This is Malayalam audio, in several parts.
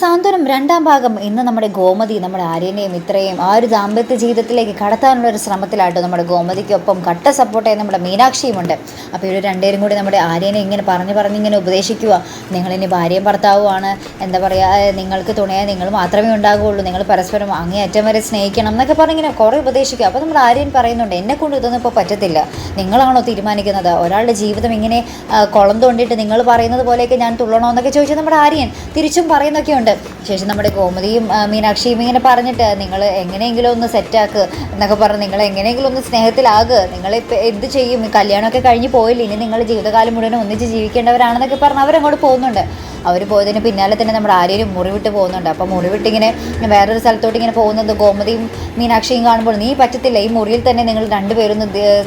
സാന്ത്വനം രണ്ടാം ഭാഗം ഇന്ന് നമ്മുടെ ഗോമതി നമ്മുടെ ആര്യനെയും ഇത്രയും ആ ഒരു ദാമ്പത്യ ജീവിതത്തിലേക്ക് കടത്താനുള്ള ഒരു ശ്രമത്തിലായിട്ട് നമ്മുടെ ഗോമതിക്കൊപ്പം കട്ട സപ്പോർട്ടായി നമ്മുടെ മീനാക്ഷിയുമുണ്ട്. അപ്പോൾ ഇവർ രണ്ടുപേരും കൂടി നമ്മുടെ ആര്യനെ ഇങ്ങനെ പറഞ്ഞിങ്ങനെ ഉപദേശിക്കുക. നിങ്ങളിനി ഭാര്യയും ഭർത്താവുമാണ്, എന്താ പറയുക, നിങ്ങൾക്ക് തുണയായി നിങ്ങൾ മാത്രമേ ഉണ്ടാകുകയുള്ളൂ, നിങ്ങൾ പരസ്പരം അങ്ങേയറ്റം വരെ സ്നേഹിക്കണം എന്നൊക്കെ പറഞ്ഞിങ്ങനെ കുറേ ഉപദേശിക്കുക. അപ്പോൾ നമ്മുടെ ആര്യൻ പറയുന്നുണ്ട്, എന്നെക്കൊണ്ട് ഇതൊന്നും ഇപ്പോൾ പറ്റത്തില്ല, നിങ്ങളാണോ തീരുമാനിക്കുന്നത്, ഒരാളുടെ ജീവിതം ഇങ്ങനെ കുളം തോണ്ടിയിട്ട് നിങ്ങൾ പറയുന്നത് പോലെയൊക്കെ ഞാൻ തുള്ളണോ എന്നൊക്കെ ചോദിച്ചാൽ നമ്മുടെ ആര്യൻ തിരിച്ചും പറയുന്നൊക്കെ ഉണ്ട്. ശേഷം നമ്മുടെ ഗോമതിയും മീനാക്ഷിയും ഇങ്ങനെ പറഞ്ഞിട്ട് നിങ്ങൾ എങ്ങനെയെങ്കിലും ഒന്ന് സെറ്റാക്ക് എന്നൊക്കെ പറഞ്ഞ് നിങ്ങൾ എങ്ങനെയെങ്കിലും ഒന്ന് സ്നേഹത്തിലാകുക, നിങ്ങളിപ്പോൾ എന്ത് ചെയ്യും, കല്യാണമൊക്കെ കഴിഞ്ഞ് പോയില്ല, ഇനി നിങ്ങൾ ജീവിതകാലം മുഴുവൻ ഒന്നിച്ച് ജീവിക്കേണ്ടവരാണെന്നൊക്കെ പറഞ്ഞ് അവരങ്ങോട്ട് പോകുന്നുണ്ട്. അവർ പോയതിന് പിന്നാലെ തന്നെ നമ്മുടെ ആര്യനും മുറിവിട്ട് പോകുന്നുണ്ട്. അപ്പോൾ മുറിവിട്ടിങ്ങനെ വേറൊരു സ്ഥലത്തോട്ട് ഇങ്ങനെ പോകുന്നത് ഗോമതിയും മീനാക്ഷിയും കാണുമ്പോൾ നീ പറ്റത്തില്ല, ഈ മുറിയിൽ തന്നെ നിങ്ങൾ രണ്ടുപേരും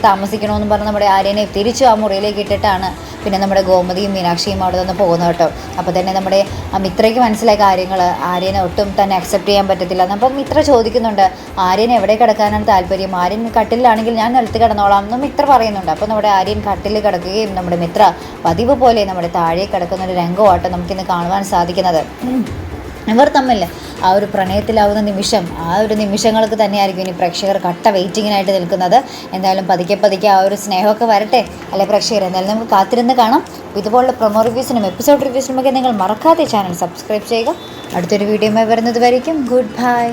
താമസിക്കണമെന്ന് പറഞ്ഞ് നമ്മുടെ ആര്യനെ തിരിച്ചു ആ മുറിയിലേക്ക് ഇട്ടിട്ടാണ് പിന്നെ നമ്മുടെ ഗോമതിയും മീനാക്ഷിയും അവിടെ നിന്ന് പോകുന്നത് കേട്ടോ. അപ്പോൾ തന്നെ നമ്മുടെ മിത്രയ്ക്ക് മനസ്സിലായ കാര്യങ്ങൾ ആര്യനെ ഒട്ടും തന്നെ അക്സെപ്റ്റ് ചെയ്യാൻ പറ്റത്തില്ല. അപ്പം മിത്ര ചോദിക്കുന്നുണ്ട്, ആര്യൻ എവിടെ കിടക്കാനാണ് താല്പര്യം, ആര്യൻ കട്ടിലാണെങ്കിൽ ഞാൻ നിലത്ത് കിടന്നോളാം എന്നും മിത്ര പറയുന്നുണ്ട്. അപ്പോൾ നമ്മുടെ ആര്യൻ കട്ടിൽ കിടക്കുകയും നമ്മുടെ മിത്ര പതിവ് പോലെ നമ്മുടെ താഴെ കിടക്കുന്ന ഒരു രംഗമാട്ടോ നമുക്കിന്ന് കാണുവാൻ സാധിക്കുന്നത്. ഇവർ തമ്മിൽ ആ ഒരു പ്രണയത്തിലാവുന്ന നിമിഷം, ആ ഒരു നിമിഷങ്ങൾക്ക് തന്നെയായിരിക്കും ഇനി പ്രേക്ഷകർ കട്ട വെയിറ്റിങ്ങിനായിട്ട് നിൽക്കുന്നത്. എന്തായാലും പതുക്കെ ആ ഒരു സ്നേഹമൊക്കെ വരട്ടെ അല്ലെ പ്രേക്ഷകർ. എന്തായാലും നമുക്ക് കാത്തിരുന്ന് കാണാം. ഇതുപോലുള്ള പ്രൊമോ റിവ്യൂസിനും എപ്പിസോഡ് റിവ്യൂസിനുമൊക്കെ നിങ്ങൾ മറക്കാതെ ചാനൽ സബ്സ്ക്രൈബ് ചെയ്യുക. അടുത്തൊരു വീഡിയോയുമായി വരുന്നത് വരയ്ക്കും ഗുഡ് ബൈ.